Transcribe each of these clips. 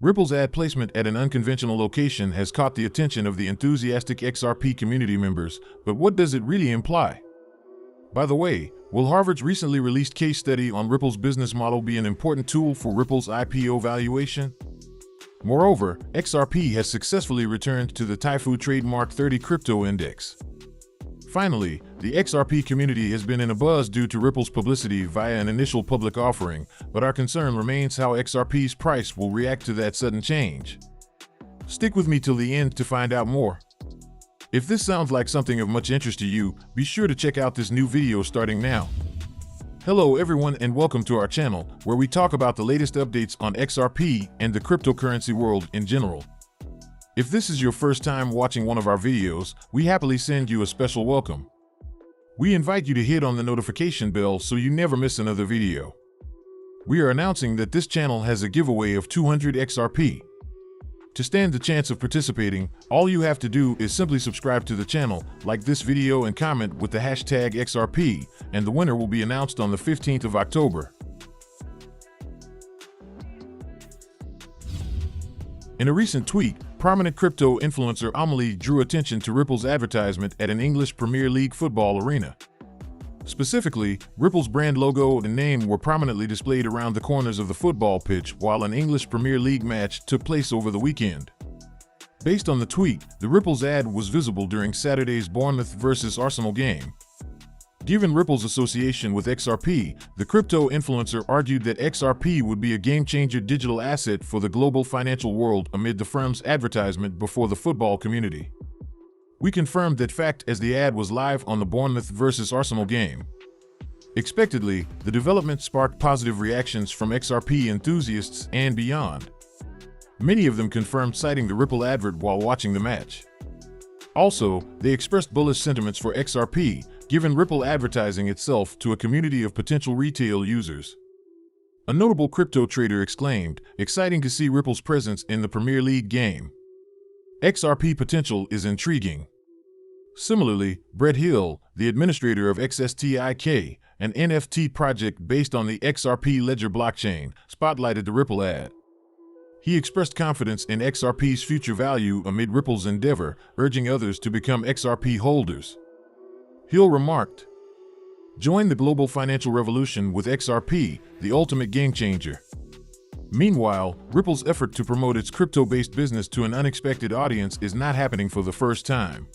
Ripple's ad placement at an unconventional location has caught the attention of the enthusiastic XRP community members, but what does it really imply? By the way, will Harvard's recently released case study on Ripple's business model be an important tool for Ripple's IPO valuation? Moreover, XRP has successfully returned to the TaiFu trademark 30 crypto index. Finally, the XRP community has been in a buzz due to Ripple's publicity via an initial public offering, but our concern remains how XRP's price will react to that sudden change. Stick with me till the end to find out more. If this sounds like something of much interest to you, be sure to check out this new video starting now. Hello everyone and welcome to our channel, where we talk about the latest updates on XRP and the cryptocurrency world in general. If this is your first time watching one of our videos, we happily send you a special welcome. We invite you to hit on the notification bell so you never miss another video. We are announcing that this channel has a giveaway of 200 XRP. To stand the chance of participating, all you have to do is simply subscribe to the channel, like this video and comment with the hashtag XRP, and the winner will be announced on the 15th of October. In a recent tweet, prominent crypto influencer Amelie drew attention to Ripple's advertisement at an English Premier League football arena. Specifically, Ripple's brand logo and name were prominently displayed around the corners of the football pitch while an English Premier League match took place over the weekend. Based on the tweet, the Ripple's ad was visible during Saturday's Bournemouth vs Arsenal game. Given Ripple's association with XRP, the crypto influencer argued that XRP would be a game-changer digital asset for the global financial world amid the firm's advertisement before the football community. We confirmed that fact as the ad was live on the Bournemouth vs Arsenal game. Expectedly, the development sparked positive reactions from XRP enthusiasts and beyond. Many of them confirmed citing the Ripple advert while watching the match. Also, they expressed bullish sentiments for XRP, given Ripple advertising itself to a community of potential retail users. A notable crypto trader exclaimed, "Exciting to see Ripple's presence in the Premier League game. XRP potential is intriguing." Similarly, Brett Hill, the administrator of XSTIK, an NFT project based on the XRP Ledger blockchain, spotlighted the Ripple ad. He expressed confidence in XRP's future value amid Ripple's endeavor, urging others to become XRP holders. Hill remarked, "Join the global financial revolution with XRP, the ultimate game changer." Meanwhile, Ripple's effort to promote its crypto-based business to an unexpected audience is not happening for the first time.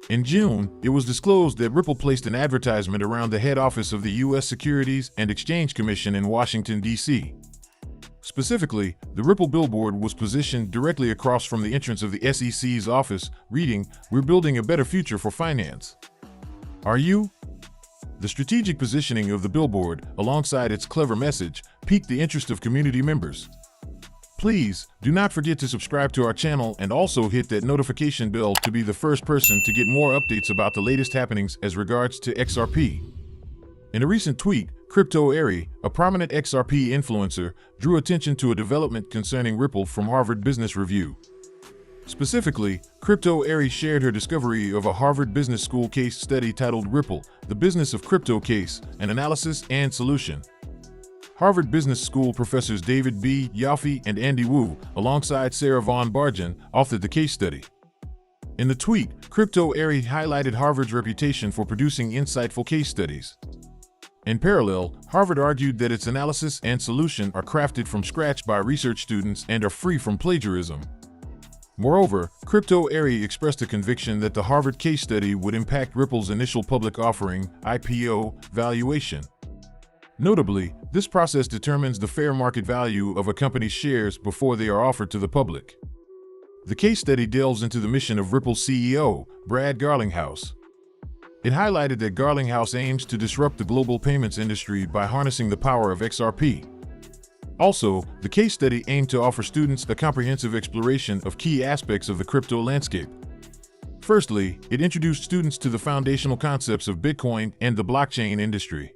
In June, it was disclosed that Ripple placed an advertisement around the head office of the U.S. Securities and Exchange Commission in Washington, D.C. Specifically, the Ripple billboard was positioned directly across from the entrance of the SEC's office, reading, "We're building a better future for finance. Are you?" The strategic positioning of the billboard, alongside its clever message, piqued the interest of community members. Please, do not forget to subscribe to our channel and also hit that notification bell to be the first person to get more updates about the latest happenings as regards to XRP. In a recent tweet, Crypto Amelie, a prominent XRP influencer, drew attention to a development concerning Ripple from Harvard Business Review. Specifically, Crypto Amelie shared her discovery of a Harvard Business School case study titled Ripple, The Business of Crypto Case, an Analysis and Solution. Harvard Business School professors David B. Yaffe and Andy Wu, alongside Sarah Von Bargen, authored the case study. In the tweet, Crypto Amelie highlighted Harvard's reputation for producing insightful case studies. In parallel, Harvard argued that its analysis and solution are crafted from scratch by research students and are free from plagiarism. Moreover, Crypto Amelie expressed a conviction that the Harvard case study would impact Ripple's initial public offering, IPO, valuation. Notably, this process determines the fair market value of a company's shares before they are offered to the public. The case study delves into the mission of Ripple's CEO, Brad Garlinghouse. It highlighted that Garlinghouse aims to disrupt the global payments industry by harnessing the power of XRP. Also, the case study aimed to offer students a comprehensive exploration of key aspects of the crypto landscape. Firstly, it introduced students to the foundational concepts of Bitcoin and the blockchain industry.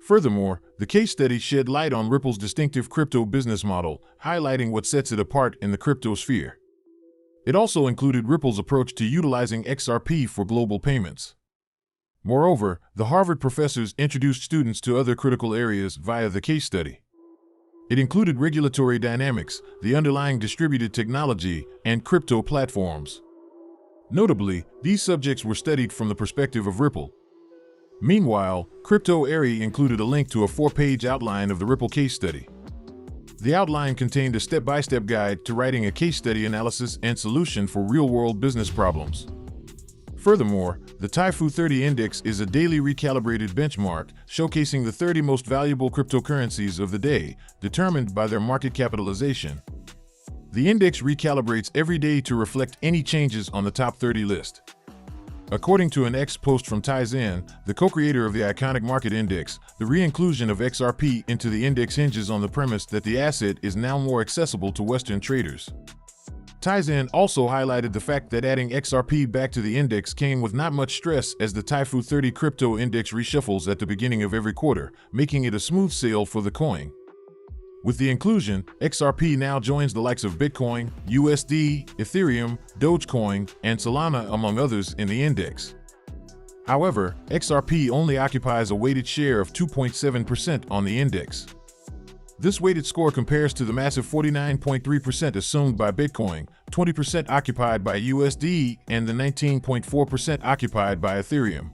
Furthermore, the case study shed light on Ripple's distinctive crypto business model, highlighting what sets it apart in the crypto sphere. It also included Ripple's approach to utilizing XRP for global payments. Moreover, the Harvard professors introduced students to other critical areas via the case study. It included regulatory dynamics, the underlying distributed technology, and crypto platforms. Notably, these subjects were studied from the perspective of Ripple. Meanwhile, Crypto Airy included a link to a 4-page outline of the Ripple case study. The outline contained a step-by-step guide to writing a case study analysis and solution for real-world business problems. Furthermore, the TaiFu 30 Index is a daily recalibrated benchmark showcasing the 30 most valuable cryptocurrencies of the day, determined by their market capitalization. The index recalibrates every day to reflect any changes on the top 30 list. According to an X post from TaiZen, the co-creator of the iconic market index, the re-inclusion of XRP into the index hinges on the premise that the asset is now more accessible to Western traders. TaiZen also highlighted the fact that adding XRP back to the index came with not much stress as the TaiFu 30 crypto index reshuffles at the beginning of every quarter, making it a smooth sail for the coin. With the inclusion, XRP now joins the likes of Bitcoin, USD, Ethereum, Dogecoin, and Solana, among others, in the index. However, XRP only occupies a weighted share of 2.7% on the index. This weighted score compares to the massive 49.3% assumed by Bitcoin, 20% occupied by USD, and the 19.4% occupied by Ethereum.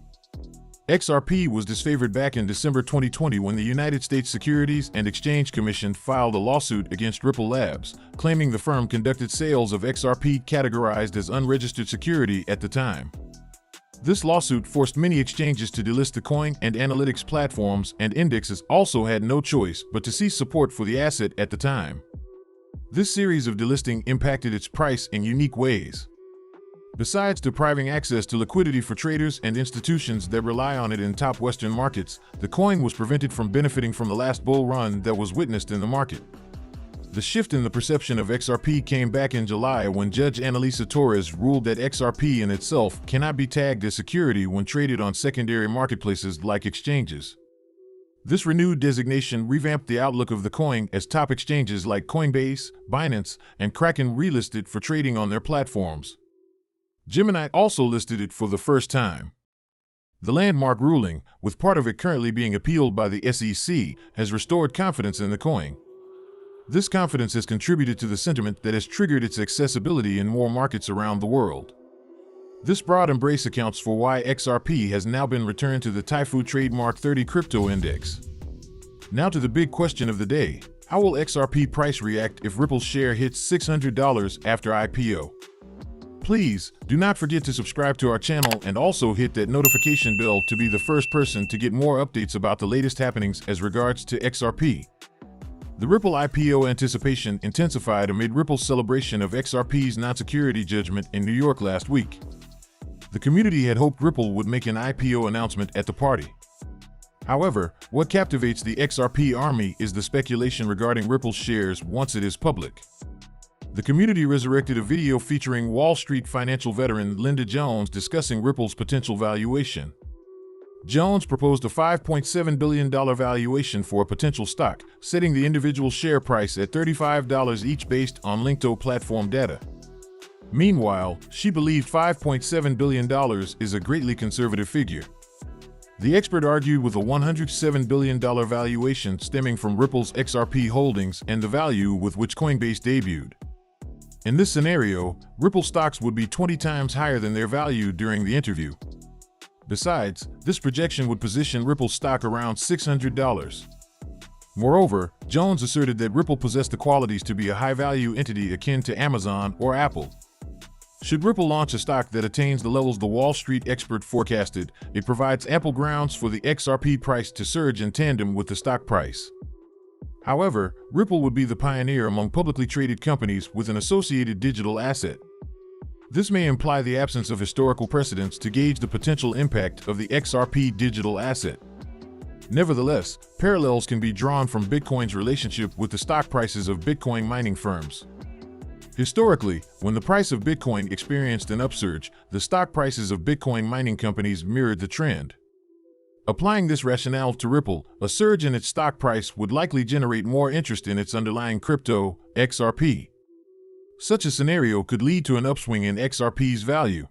XRP was disfavored back in December 2020 when the United States Securities and Exchange Commission filed a lawsuit against Ripple Labs, claiming the firm conducted sales of XRP categorized as unregistered security at the time. This lawsuit forced many exchanges to delist the coin, and analytics platforms and indexes also had no choice but to cease support for the asset at the time. This series of delisting impacted its price in unique ways. Besides depriving access to liquidity for traders and institutions that rely on it in top Western markets, the coin was prevented from benefiting from the last bull run that was witnessed in the market. The shift in the perception of XRP came back in July when Judge Amelie Torres ruled that XRP in itself cannot be tagged as security when traded on secondary marketplaces like exchanges. This renewed designation revamped the outlook of the coin as top exchanges like Coinbase, Binance, and Kraken relisted for trading on their platforms. Gemini also listed it for the first time. The landmark ruling, with part of it currently being appealed by the SEC, has restored confidence in the coin. This confidence has contributed to the sentiment that has triggered its accessibility in more markets around the world. This broad embrace accounts for why XRP has now been returned to the TaiFu Trademark 30 Crypto Index. Now to the big question of the day: how will XRP price react if Ripple's share hits $600 after IPO? Please do not forget to subscribe to our channel and also hit that notification bell to be the first person to get more updates about the latest happenings as regards to XRP. The Ripple IPO anticipation intensified amid Ripple's celebration of XRP's non-security judgment in New York last week. The community had hoped Ripple would make an IPO announcement at the party. However, what captivates the XRP army is the speculation regarding Ripple's shares once it is public. The community resurrected a video featuring Wall Street financial veteran Linda Jones discussing Ripple's potential valuation. Jones proposed a $5.7 billion valuation for a potential stock, setting the individual share price at $35 each based on Linkto platform data. Meanwhile, she believed $5.7 billion is a greatly conservative figure. The expert argued with a $107 billion valuation stemming from Ripple's XRP holdings and the value with which Coinbase debuted. In this scenario, Ripple stocks would be 20 times higher than their value during the interview. Besides, this projection would position Ripple's stock around $600. Moreover, Jones asserted that Ripple possessed the qualities to be a high-value entity akin to Amazon or Apple. Should Ripple launch a stock that attains the levels the Wall Street expert forecasted, it provides ample grounds for the XRP price to surge in tandem with the stock price. However, Ripple would be the pioneer among publicly traded companies with an associated digital asset. This may imply the absence of historical precedents to gauge the potential impact of the XRP digital asset. Nevertheless, parallels can be drawn from Bitcoin's relationship with the stock prices of Bitcoin mining firms. Historically, when the price of Bitcoin experienced an upsurge, the stock prices of Bitcoin mining companies mirrored the trend. Applying this rationale to Ripple, a surge in its stock price would likely generate more interest in its underlying crypto, XRP. Such a scenario could lead to an upswing in XRP's value.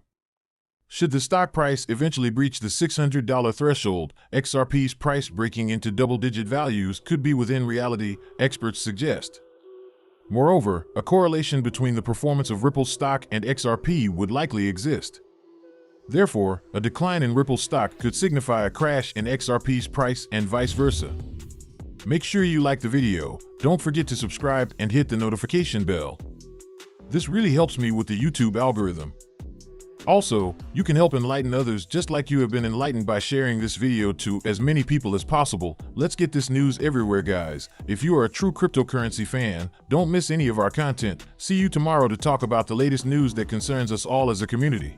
Should the stock price eventually breach the $600 threshold, XRP's price breaking into double-digit values could be within reality, experts suggest. Moreover, a correlation between the performance of Ripple's stock and XRP would likely exist. Therefore, a decline in Ripple stock could signify a crash in XRP's price and vice versa. Make sure you like the video, don't forget to subscribe and hit the notification bell. This really helps me with the YouTube algorithm. Also, you can help enlighten others just like you have been enlightened by sharing this video to as many people as possible. Let's get this news everywhere, guys. If you are a true cryptocurrency fan, don't miss any of our content. See you tomorrow to talk about the latest news that concerns us all as a community.